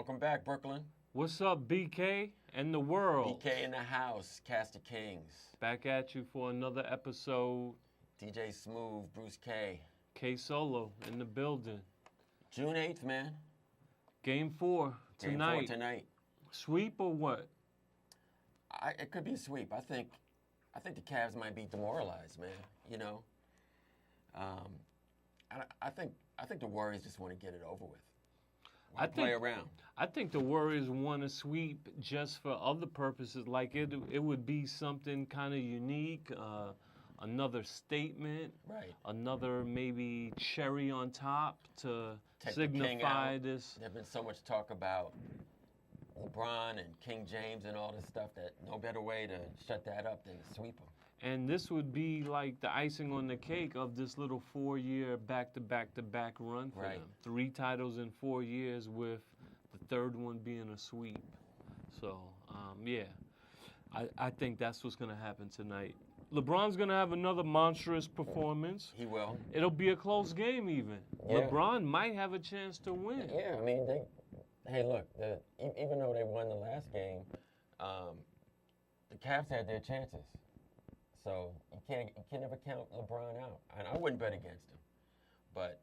Welcome back, Brooklyn. What's up, BK and the world? BK in the house, Cast of Kings. Back at you for another episode. DJ Smooth, Bruce K. K Solo in the building. June 8th, man. Game 4 tonight. Game 4 tonight. Sweep or what? It could be a sweep. I think the Cavs might be demoralized, man. You know, I think the Warriors just want to get it over with. Why play around? I think the Warriors want to sweep just for other purposes. Like it would be something kind of unique, another statement, right? Another maybe cherry on top to Take signify this. There's been so much talk about LeBron and King James and all this stuff that no better way to shut that up than to sweep them. And this would be like the icing on the cake of this little 4-year back-to-back run for them. 3 titles in 4 years with the third one being a sweep. So, yeah, I think that's what's going to happen tonight. LeBron's going to have another monstrous performance. He will. It'll be a close game even. Yeah. LeBron might have a chance to win. Yeah, I mean, hey, look, even though they won the last game, the Cavs had their chances. So you can never count LeBron out. And I wouldn't bet against him. But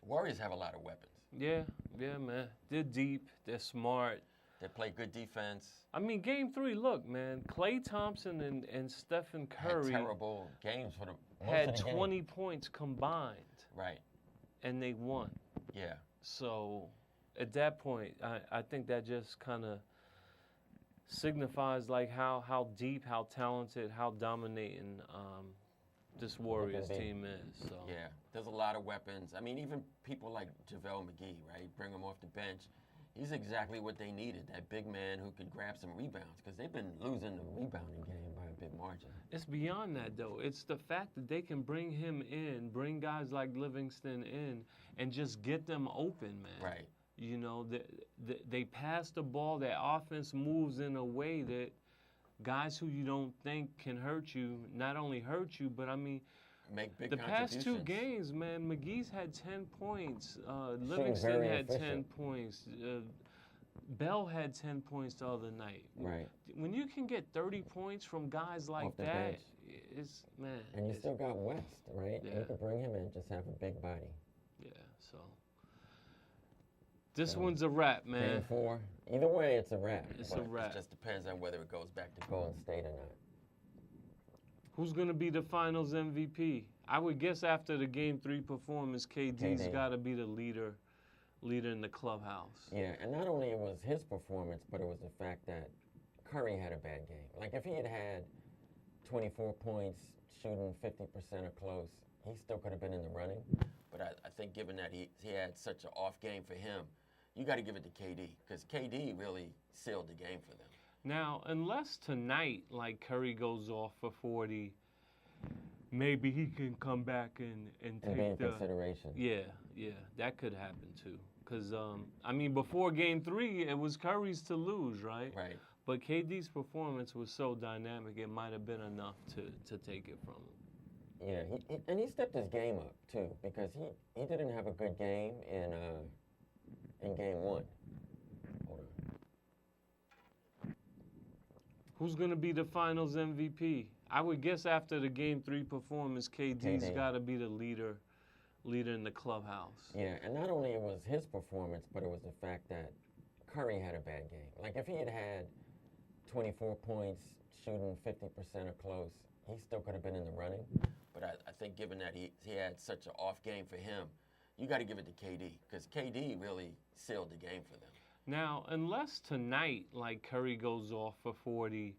Warriors have a lot of weapons. Yeah, man. They're deep. They're smart. They play good defense. I mean, Game 3, look, man. Klay Thompson and Stephen Curry had terrible games for had 20 points combined. Right. And they won. Yeah. So at that point, I think that just kind of signifies like how deep, how talented, how dominating this Warriors team is. So yeah, there's a lot of weapons. I mean, even people like JaVale McGee, right? Bring him off the bench. He's exactly what they needed, that big man who could grab some rebounds, because they've been losing the rebounding game by a big margin. It's beyond that, though. It's the fact that they can bring him in, bring guys like Livingston in, and just get them open, man. Right. You know, they pass the ball. Their offense moves in a way that guys who you don't think can hurt you, not only hurt you, but I mean, make big the past 2 games, man, McGee's had 10 points. Livingston had 10 points. Bell had 10 points the other night. Right. When you can get 30 points from guys like that, bench. It's, man. And you still got West, right? Yeah. You could bring him in, just have a big body. Yeah, so. This one's a wrap, man. Game 4. Either way, it's a wrap. It's a wrap. It just depends on whether it goes back to Golden State or not. Who's going to be the Finals MVP? I would guess after the Game 3 performance, KD's got to be the leader in the clubhouse. Yeah, and not only it was his performance, but it was the fact that Curry had a bad game. Like, if he had 24 points, shooting 50% or close, he still could have been in the running. But I think given that he had such an off game for him, you got to give it to KD, because KD really sealed the game for them. Now, unless tonight, like, Curry goes off for 40, maybe he can come back and take in consideration. Yeah, that could happen too. Because, I mean, before Game 3, it was Curry's to lose, right? Right. But KD's performance was so dynamic, it might have been enough to take it from him. Yeah, and he stepped his game up, too, because he didn't have a good game in Game 1. Hold on. Who's going to be the Finals MVP? I would guess after the Game 3 performance, KD's got to be the leader in the clubhouse. Yeah, and not only it was his performance, but it was the fact that Curry had a bad game. Like, if he had 24 points, shooting 50% or close, he still could have been in the running. But I think given that he had such an off game for him, you got to give it to KD, because KD really sealed the game for them. Now, unless tonight, like, Curry goes off for 40,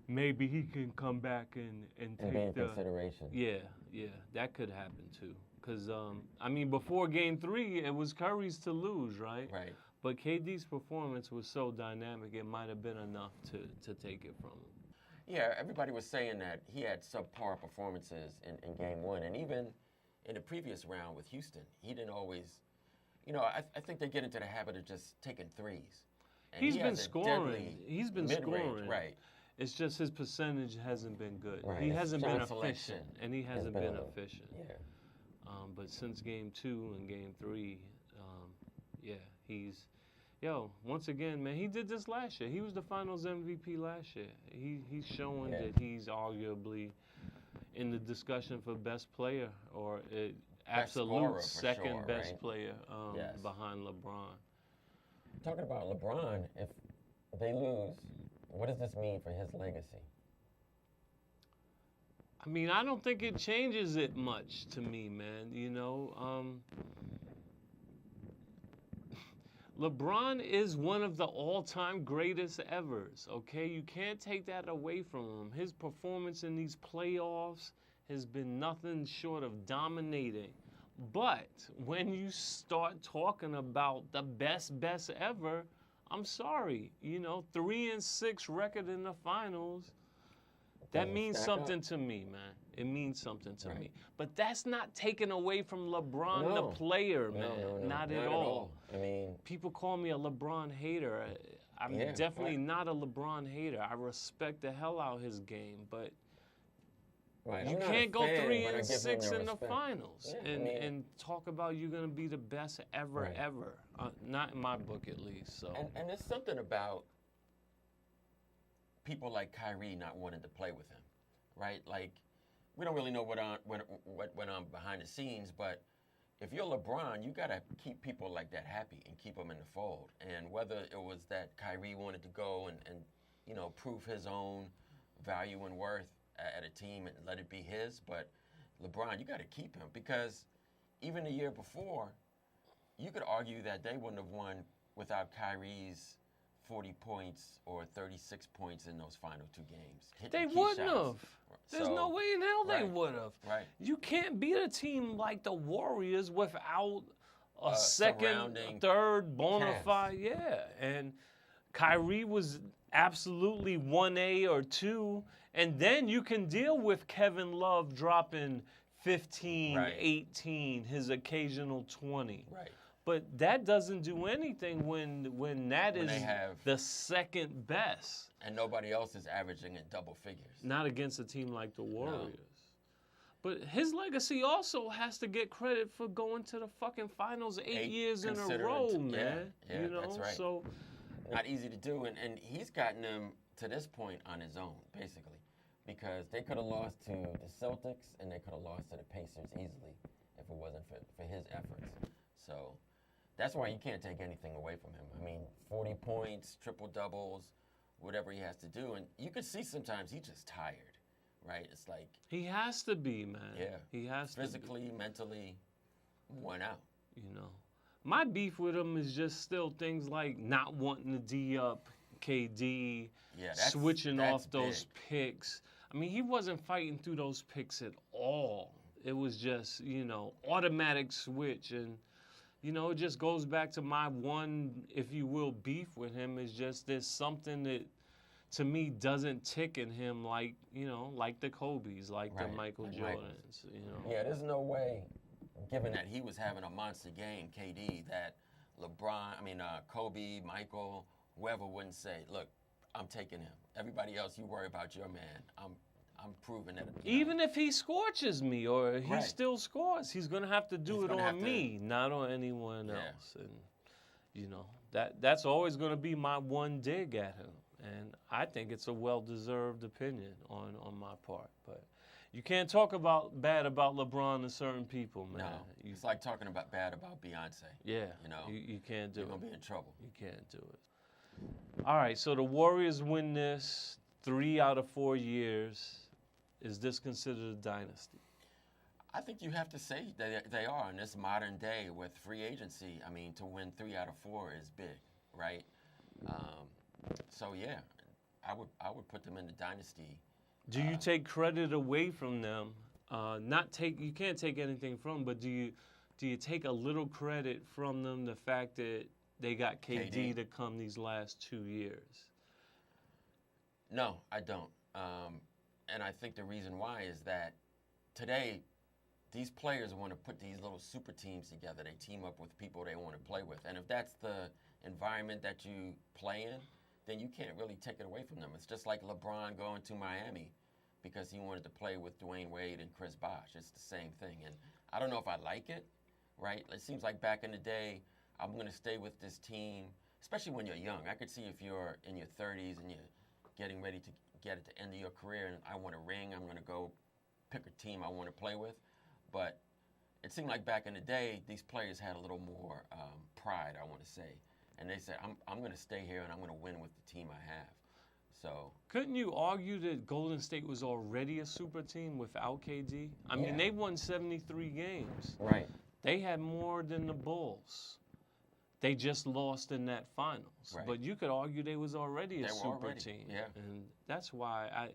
maybe he can come back and take in consideration. Yeah, that could happen too. Because, I mean, before Game 3, it was Curry's to lose, right? Right. But KD's performance was so dynamic, it might have been enough to take it from him. Yeah, everybody was saying that he had subpar performances in Game 1. And even in the previous round with Houston, he didn't always, you know, I think they get into the habit of just taking threes. And He's been scoring. He's been scoring. Right. It's just his percentage hasn't been good. Right. He hasn't been selection efficient, and he hasn't been efficient. Yeah. But since Game 2 and Game 3, yeah, he's Yo, once again, man, he did this last year. He was the Finals MVP last year. He's showing that he's arguably in the discussion for best player or absolute second best player behind LeBron. Talking about LeBron, if they lose, what does this mean for his legacy? I mean, I don't think it changes it much to me, man. You know, LeBron is one of the all-time greatest evers, okay? You can't take that away from him. His performance in these playoffs has been nothing short of dominating. But when you start talking about the best ever, I'm sorry. You know, 3-6 record in the finals, that means something to me, man. It means something to me. But that's not taken away from LeBron, the player, man. No, not at all. I mean, people call me a LeBron hater. I'm definitely not a LeBron hater. I respect the hell out of his game, but you can't go 3-6 in the finals and talk about you're gonna be the best ever. Not in my book, at least. So. And there's something about people like Kyrie not wanting to play with him, right? Like, we don't really know what went on behind the scenes, but if you're LeBron, you got to keep people like that happy and keep them in the fold. And whether it was that Kyrie wanted to go and you know, prove his own value and worth at a team and let it be his, but LeBron, you got to keep him, because even the year before, you could argue that they wouldn't have won without Kyrie's 40 points or 36 points in those final 2 games. They wouldn't have. There's no way in hell they would have. Right. You can't beat a team like the Warriors without a second, third bona fide. Yeah. And Kyrie was absolutely 1A or 2. And then you can deal with Kevin Love dropping 15, 18, his occasional 20. Right. But that doesn't do anything when that is the second best. And nobody else is averaging in double figures. Not against a team like the Warriors. No. But his legacy also has to get credit for going to the fucking finals 8 years in a row, man. Yeah, you know? That's right. So not easy to do, and he's gotten them to this point on his own, basically. Because they could have lost to the Celtics and they could have lost to the Pacers easily if it wasn't for his efforts. So that's why you can't take anything away from him. I mean, 40 points, triple doubles, whatever he has to do. And you can see sometimes he's just tired, right? It's like he has to be, man. Yeah. He has to physically, mentally worn out. You know. My beef with him is just still things like not wanting to D up KD, switching off those picks. I mean, he wasn't fighting through those picks at all. It was just, you know, automatic switch. And, you know, it just goes back to my one, if you will, beef with him is just there's something that, to me, doesn't tick in him like, you know, like the Kobe's, like the Michael Jordans, you know. Yeah, there's no way, given that he was having a monster game, KD, that Kobe, Michael, whoever wouldn't say, look, I'm taking him. Everybody else, you worry about your man. I'm proving that. Even if he scorches me or he still scores, he's going to have to do it on me, not on anyone else. And, you know, that's always going to be my one dig at him. And I think it's a well-deserved opinion on my part. But you can't talk bad about LeBron to certain people, man. No, it's like talking bad about Beyonce. Yeah, you know, you can't do it. You're going to be in trouble. You can't do it. All right, so the Warriors win this 3 out of 4 years. Is this considered a dynasty? I think you have to say that they are in this modern day with free agency. I mean, to win 3 out of 4 is big, right? So yeah, I would put them in the dynasty. Do you take credit away from them? You can't take anything from them, but do you take a little credit from them, the fact that they got KD to come these last 2 years? No, I don't. And I think the reason why is that today, these players want to put these little super teams together. They team up with people they want to play with. And if that's the environment that you play in, then you can't really take it away from them. It's just like LeBron going to Miami because he wanted to play with Dwayne Wade and Chris Bosh. It's the same thing. And I don't know if I like it, right? It seems like back in the day, I'm going to stay with this team especially when you're young. I could see if you're in your 30s and you're getting ready to get at the end of your career and I want a ring, I'm going to go pick a team I want to play with. But it seemed like back in the day, these players had a little more pride, I want to say. And they said, I'm going to stay here and I'm going to win with the team I have. So couldn't you argue that Golden State was already a super team without KD? I mean, they won 73 games. Right. They had more than the Bulls. They just lost in that finals. Right. But you could argue they was already a super team. Yeah. And that's why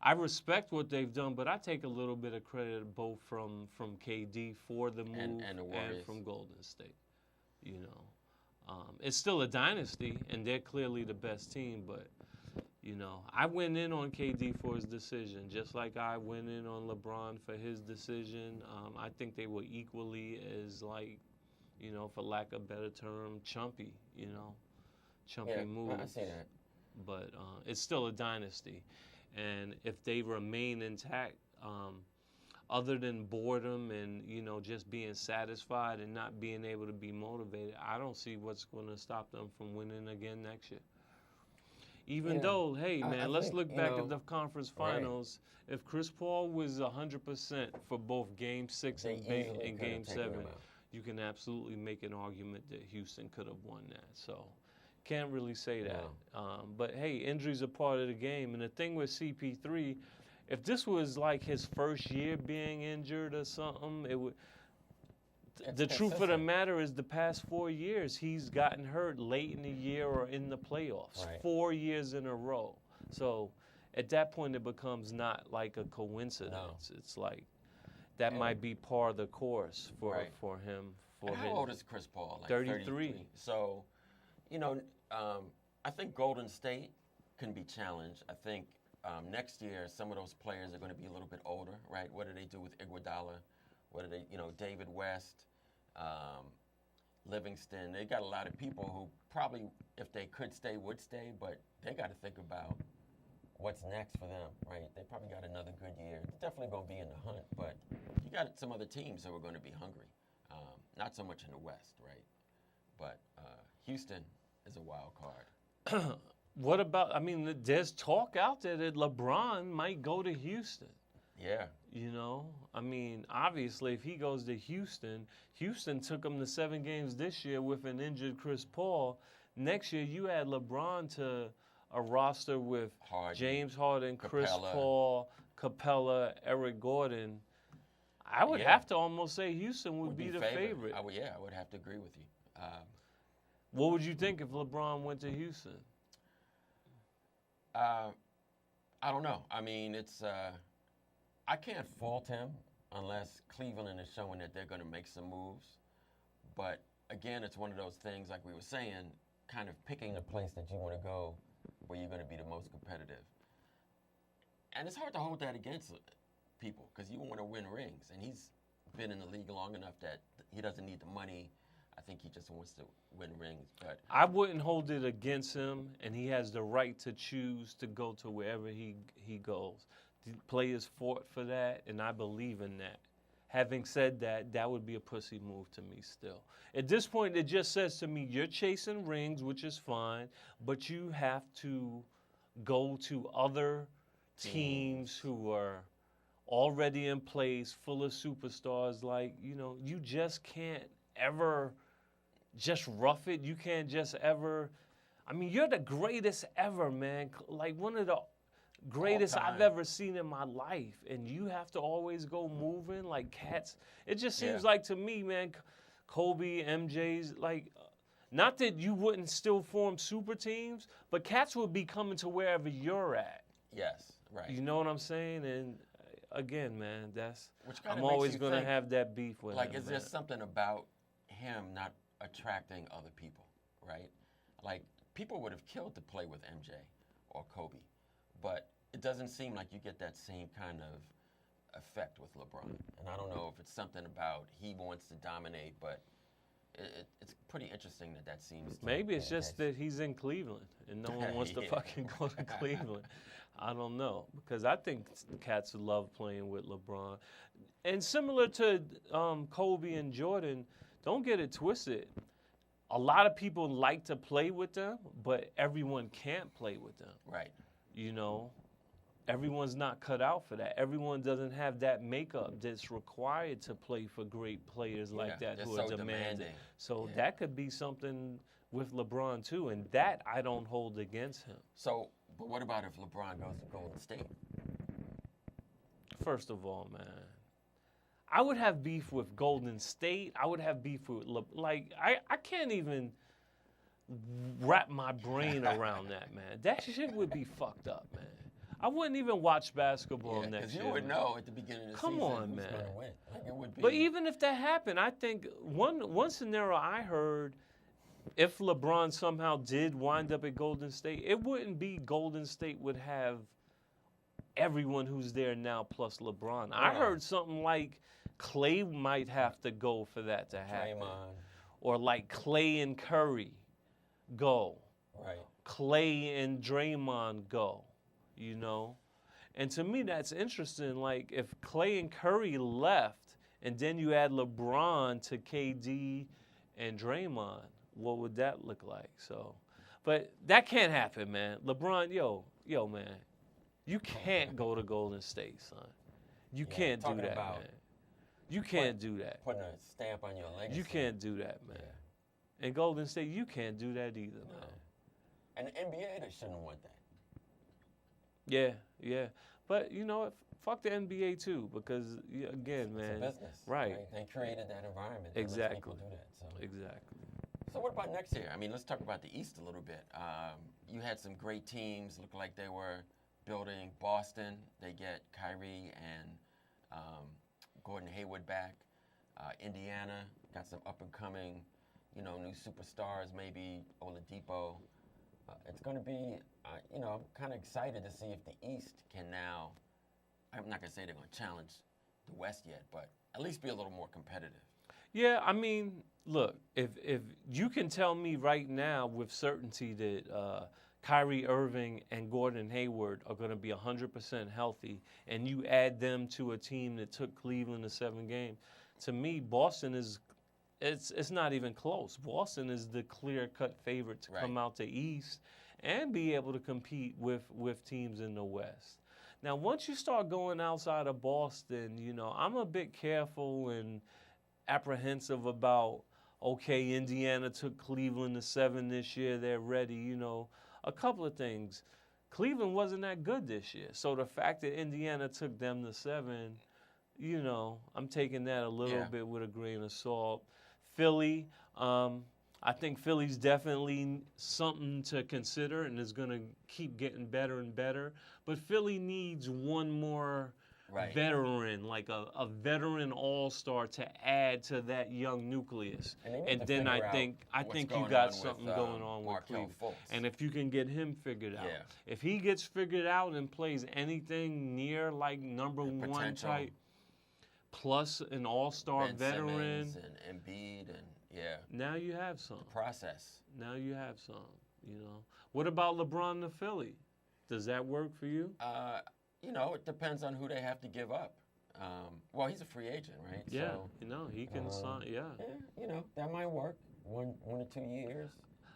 I respect what they've done, but I take a little bit of credit both from KD for the move and from Golden State. You know, it's still a dynasty, and they're clearly the best team, but you know, I went in on KD for his decision, just like I went in on LeBron for his decision. I think they were equally as, like, you know, for lack of a better term, chumpy, you know, chumpy moves. I see that. But it's still a dynasty. And if they remain intact, other than boredom and, you know, just being satisfied and not being able to be motivated, I don't see what's going to stop them from winning again next year. Even though, hey, man, let's look back at the conference finals. Right. If Chris Paul was 100% for both Game 6 and Game 7, you can absolutely make an argument that Houston could have won that. So can't really say that. But, hey, injuries are part of the game. And the thing with CP3, if this was like his first year being injured or something, it would. The truth of the matter is the past 4 years, he's gotten hurt late in the year or in the playoffs, 4 years in a row. So at that point, it becomes not like a coincidence. No. It's like that might be part of the course for him. How old is Chris Paul? Like 33. So, you know, I think Golden State can be challenged. I think next year, some of those players are going to be a little bit older, right? What do they do with Iguodala? What do they, you know, David West, Livingston? They got a lot of people who probably, if they could stay, would stay, but they got to think about what's next for them, right? They probably got another good year. They're definitely going to be in the hunt, but you got some other teams who are going to be hungry. Not so much in the West, right? But Houston is a wild card. What about, I mean, there's talk out there that LeBron might go to Houston. Yeah. You know, I mean, obviously, if he goes to Houston, Houston took him to 7 games this year with an injured Chris Paul. Next year, you add LeBron to a roster with James Harden, Chris Paul, Capella, Eric Gordon. I would have to almost say Houston would be the favorite. I would have to agree with you. What would you think if LeBron went to Houston? I don't know. I mean, it's I can't fault him unless Cleveland is showing that they're going to make some moves. But again, it's one of those things, like we were saying, kind of picking the place that you want to go where you're going to be the most competitive. And it's hard to hold that against people because you want to win rings. And he's been in the league long enough that he doesn't need the money. I think he just wants to win rings. But I wouldn't hold it against him, and he has the right to choose to go to wherever he goes. The players fought for that, and I believe in that. Having said that, that would be a pussy move to me still. At this point, it just says to me, you're chasing rings, which is fine, but you have to go to other teams who are already in place, full of superstars. Like, you know, you just can't ever just rough it. You can't just ever. I mean, you're the greatest ever, man. Like one of the greatest I've ever seen in my life. And you have to always go moving like cats. It just seems like to me, man, Kobe, MJ's, like, not that you wouldn't still form super teams, but cats would be coming to wherever you're at. Yes, right. You know what I'm saying? And again, man, I'm always going to have that beef with him. Like, is there something about him not attracting other people, right? Like, people would have killed to play with MJ or Kobe, but it doesn't seem like you get that same kind of effect with LeBron. And I don't know if it's something about he wants to dominate, but it's pretty interesting that seems to Maybe it's just that he's in Cleveland and no one wants to fucking go to Cleveland. I don't know, because I think cats love playing with LeBron. And similar to Kobe and Jordan, don't get it twisted. a lot of people like to play with them, but everyone can't play with them. Right. You know, everyone's not cut out for that. Everyone doesn't have that makeup that's required to play for great players like that who are so demanding. So Yeah. that could be something with LeBron too, and that I don't hold against him. So, but what about if LeBron goes to Golden State? First of all, man, I would have beef with Golden State. I would have beef with, I can't even wrap my brain around that, man. That shit would be fucked up, man. I wouldn't even watch basketball next year. Because you would know at the beginning of the season on, who's man. going to win. Like, it would be. But even if that happened, I think one scenario I heard, if LeBron somehow did wind up at Golden State, it wouldn't be Golden State would have everyone who's there now plus LeBron. I heard something like Clay might have to go for that to happen. Draymond. Or like Clay and Curry go. Right. Clay and Draymond go, you know? And to me, that's interesting. Like, if Clay and Curry left, and then you add LeBron to KD and Draymond, what would that look like? So, but that can't happen, man. LeBron, yo, man, you can't go to Golden State, son. You can't do that, man. You can't do that. Putting a stamp on your legacy. You can't do that, man. Yeah. In Golden State, you can't do that either, man. And the NBA, they shouldn't want that. Yeah. But, you know what? Fuck the NBA, too, because, again, man. It's a business. Right. They created that environment. Exactly. People do that. So. Exactly. So what about next year? I mean, let's talk about the East a little bit. You had some great teams. Looked like they were building. Boston, they get Kyrie and Gordon Hayward back. Indiana got some up-and-coming, new superstars, maybe Oladipo. It's going to be, I'm kind of excited to see if the East can now, I'm not going to say they're going to challenge the West yet, but at least be a little more competitive. Yeah, I mean, look, if you can tell me right now with certainty that Kyrie Irving and Gordon Hayward are going to be 100% healthy, and you add them to a team that took Cleveland to 7 games, to me, Boston is it's not even close. Boston is the clear-cut favorite to come out the East and be able to compete with teams in the West. Now, once you start going outside of Boston, I'm a bit careful and apprehensive about, okay, Indiana took Cleveland to 7 this year, they're ready, a couple of things. Cleveland wasn't that good this year, so the fact that Indiana took them to 7, I'm taking that a little bit with a grain of salt. Philly, I think Philly's definitely something to consider and is going to keep getting better and better. But Philly needs one more veteran, like a veteran all-star to add to that young nucleus. And then I think you got something going on with Cleveland. And if you can get him figured out. If he gets figured out and plays anything near like number one type, plus an all-star veteran. Simmons and Embiid and now you have some. The process. Now you have some, What about LeBron to Philly? Does that work for you? It depends on who they have to give up. Well, he's a free agent, right? Yeah, he can sign, Yeah, that might work. 1 or 2 years.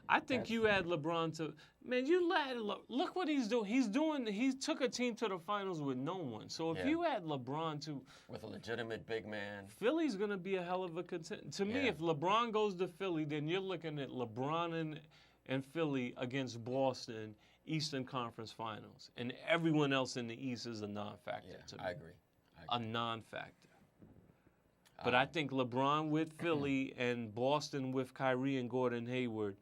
I think you add LeBron to, man, look what he's doing. He took a team to the finals with no one. So if you add LeBron to. With a legitimate big man. Philly's going to be a hell of a contender. To me, if LeBron goes to Philly, then you're looking at LeBron and Philly against Boston, Eastern Conference Finals. And everyone else in the East is a non-factor to me. I agree. A non-factor. But I think LeBron with Philly and Boston with Kyrie and Gordon Hayward,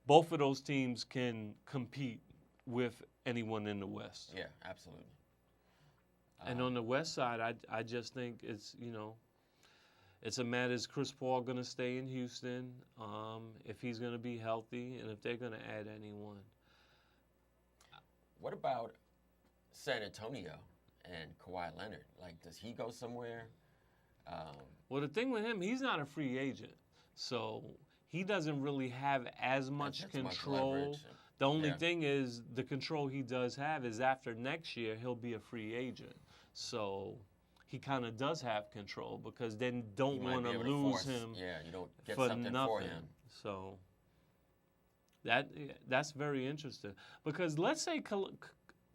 both of those teams can compete with anyone in the West. Yeah, absolutely. And on the West side, I just think it's, it's a matter, is Chris Paul going to stay in Houston, if he's going to be healthy, and if they're going to add anyone. What about San Antonio and Kawhi Leonard? Like, does he go somewhere? Well, the thing with him, he's not a free agent. So he doesn't really have as much control. The only thing is the control he does have is after next year, he'll be a free agent. So he kind of does have control because then don't want to lose him you don't get for something nothing. for him. So that's very interesting. Because let's say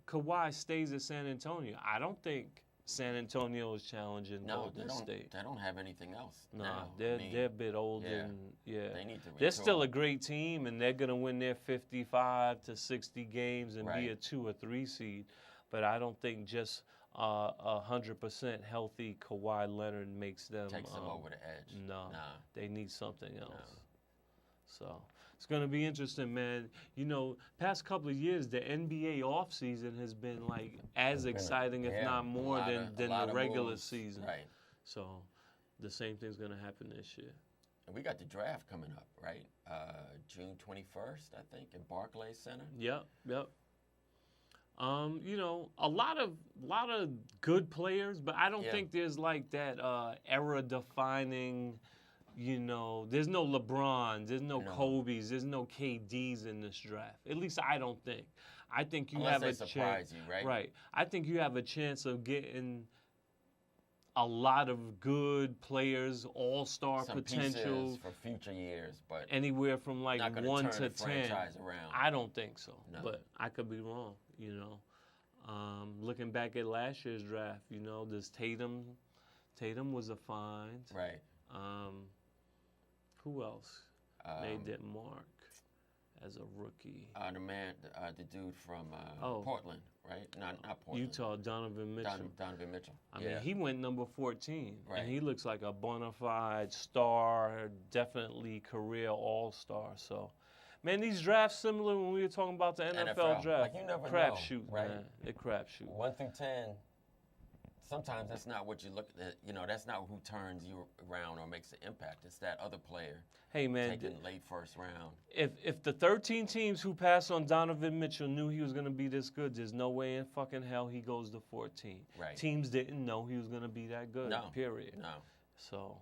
Kawhi stays at San Antonio. I don't think San Antonio is challenging Golden State. They don't have anything else. Nah, they're a bit older. Yeah, and they need to they're retool. still a great team, and they're gonna win their 55 to 60 games and be a 2 or 3 seed. But I don't think just 100% healthy Kawhi Leonard takes them over the edge. No, they need something else. So it's going to be interesting, man. You know, past couple of years, the NBA offseason has been like as exciting, if not more, than the regular season. Right. So the same thing's going to happen this year. And we got the draft coming up, right? June 21st, I think, at Barclays Center. Yep. You know, a lot of good players, but I don't think there's like that era-defining. You know, there's no LeBrons, there's no Kobe's, there's no KD's in this draft. At least I don't think. I think you have a chance. Right. I think you have a chance of getting a lot of good players, all-star potential pieces for future years, but anywhere from like 1 to 10. Around. I don't think so, No. but I could be wrong. You know, looking back at last year's draft, you know, this Tatum was a find. Right. Who else made that mark as a rookie? The dude from Portland, right? Not Portland. Utah, Donovan Mitchell. Donovan Mitchell. I mean, he went number 14, right. and he looks like a bona fide star, definitely career all-star. So, man, these drafts similar when we were talking about the NFL draft. Like you never crapshoot, know, right? Man. They're crapshoot. 1 through 10. Sometimes that's not what you look at. You know, that's not who turns you around or makes an impact. It's that other player. Hey, man. Taken late first round. If the 13 teams who passed on Donovan Mitchell knew he was going to be this good, there's no way in fucking hell he goes to 14. Right. Teams didn't know he was going to be that good, period. No. So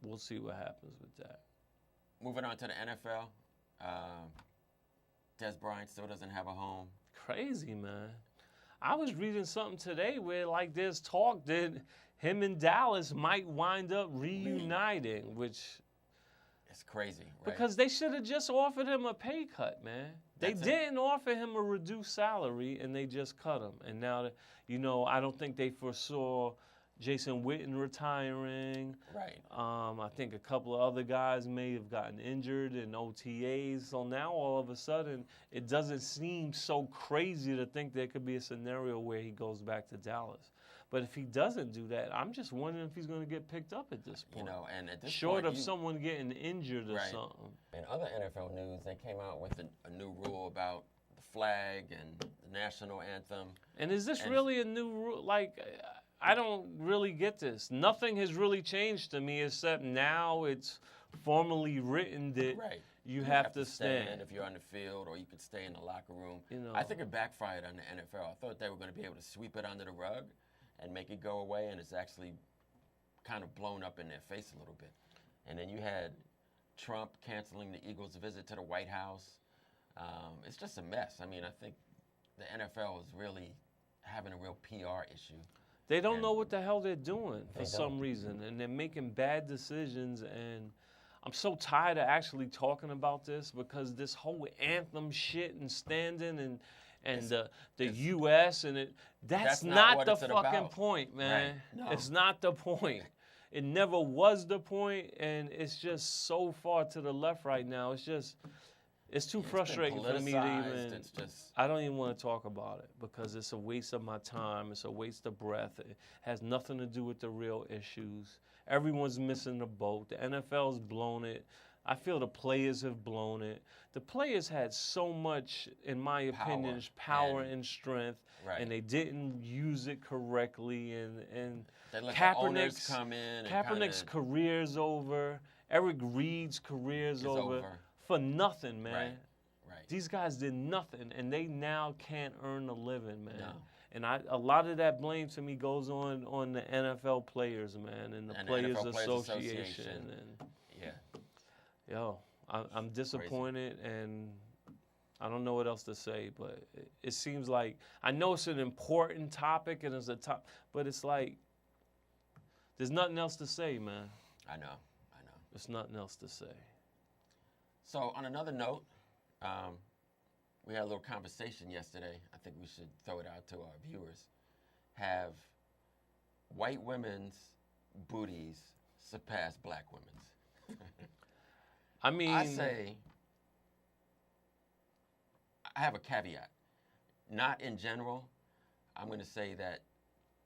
we'll see what happens with that. Moving on to the NFL. Des Bryant still doesn't have a home. Crazy, man. I was reading something today where, like, there's talk that him and Dallas might wind up reuniting, which... It's crazy, right? Because they should have just offered him a pay cut, man. They didn't offer him a reduced salary, and they just cut him. And now, you know, I don't think they foresaw Jason Witten retiring. Right. I think a couple of other guys may have gotten injured in OTAs. So now all of a sudden, it doesn't seem so crazy to think there could be a scenario where he goes back to Dallas. But if he doesn't do that, I'm just wondering if he's going to get picked up at this point. You know, and at this Short point, of someone getting injured or something. In other NFL news, they came out with a new rule about the flag and the national anthem. And is this really a new rule? Like, I don't really get this. Nothing has really changed to me except now it's formally written that you have to stand if you're on the field, or you could stay in the locker room. You know, I think it backfired on the NFL. I thought they were going to be able to sweep it under the rug and make it go away, and it's actually kind of blown up in their face a little bit. And then you had Trump canceling the Eagles' visit to the White House. It's just a mess. I mean, I think the NFL is really having a real PR issue. They don't know what the hell they're doing for some reason, and they're making bad decisions. And I'm so tired of actually talking about this, because this whole anthem shit and standing and the U.S. and that's not the fucking point, man. Right. No. It's not the point. It never was the point, and it's just so far to the left right now. It's too frustrating for me to even. I don't even want to talk about it, because it's a waste of my time. It's a waste of breath. It has nothing to do with the real issues. Everyone's missing the boat. The NFL's blown it. I feel the players have blown it. The players had so much, in my opinion, power and strength, and they didn't use it correctly. And Kaepernick's come in. Kaepernick's career's over. Eric Reed's career's over. For nothing, man. Right. These guys did nothing, and they now can't earn a living, man. No. And a lot of that blame to me goes on the NFL players, man, and the Players Association. And yo, I'm disappointed, and I don't know what else to say, but it seems like, I know it's an important topic, and it's but it's like, there's nothing else to say, man. I know. There's nothing else to say. So on another note, we had a little conversation yesterday. I think we should throw it out to our viewers. Have white women's booties surpassed black women's? I mean, I say, I have a caveat. Not in general. I'm going to say that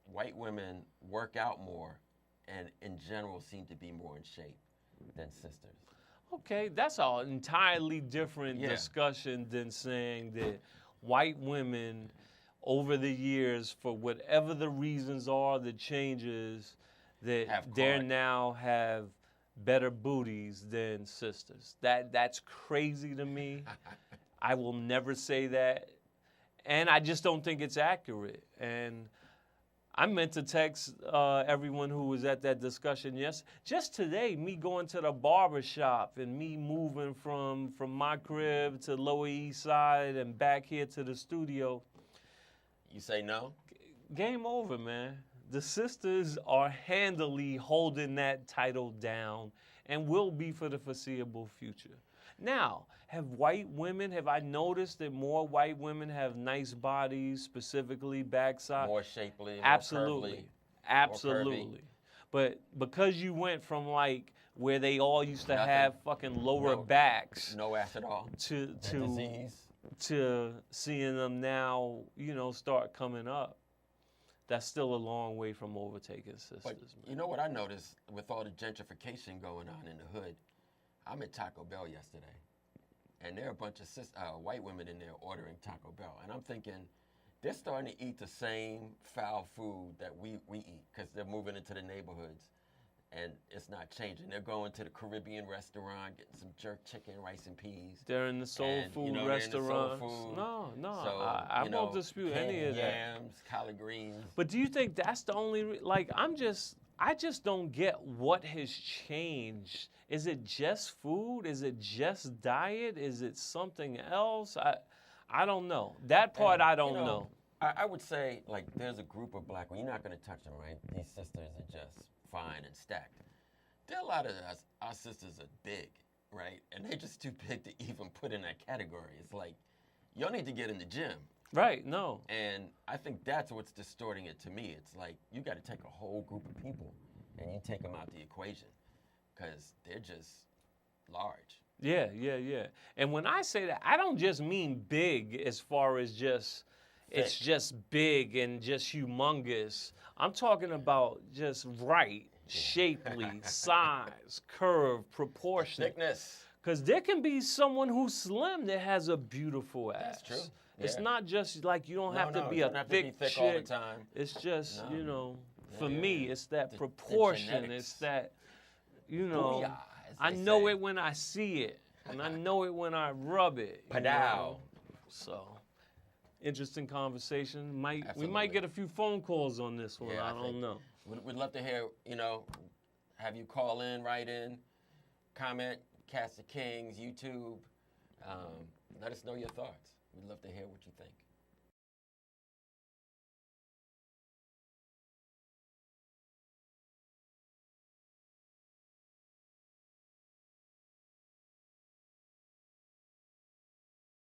white women work out more and in general seem to be more in shape than sisters. okay, that's an entirely different discussion than saying that white women over the years, for whatever the reasons are, the changes, that they now have better booties than sisters. That's crazy to me. I will never say that. And I just don't think it's accurate. And I meant to text everyone who was at that discussion just today, me going to the barber shop and me moving from my crib to Lower East Side and back here to the studio. You say no? Game over, man. The sisters are handily holding that title down and will be for the foreseeable future. Now, have I noticed that more white women have nice bodies, specifically backside? More shapely, absolutely, more curvy, absolutely. more curvy. But because you went from like where they all used to have fucking lower backs, no ass at all, to disease, to seeing them now, start coming up. That's still a long way from overtaking sisters. But you know what I noticed with all the gentrification going on in the hood? I'm at Taco Bell yesterday, and there are a bunch of white women in there ordering Taco Bell. And I'm thinking, they're starting to eat the same foul food that we eat because they're moving into the neighborhoods, and it's not changing. They're going to the Caribbean restaurant, getting some jerk chicken, rice and peas. They're in the soul food restaurants. No, So, I won't dispute any of that. Yams, collard greens. But do you think that's the only, I just don't get what has changed. Is it just food? Is it just diet? Is it something else? I don't know. That part I don't know. I would say, like, there's a group of black women. You're not going to touch them, right? These sisters are just fine and stacked. There are a lot of our sisters are big, right? And they're just too big to even put in that category. It's like, y'all need to get in the gym. Right, no. And I think that's what's distorting it to me. It's like, you got to take a whole group of people and you take them out the equation because they're just large. Yeah. And when I say that, I don't just mean big as far as just, it's just big and just humongous. I'm talking about just right, shapely, size, curve, proportion. Thickness. Because there can be someone who's slim that has a beautiful ass. That's true. It's not just like you don't have to be a thick chick all the time. It's just, for me, it's that proportion. It's that, I know it when I see it. And I know it when I rub it. Padow. So, interesting conversation. We might get a few phone calls on this one. I don't know. We'd love to hear, have you call in, write in, comment, Cast of Kings, YouTube. Let us know your thoughts. We'd love to hear what you think.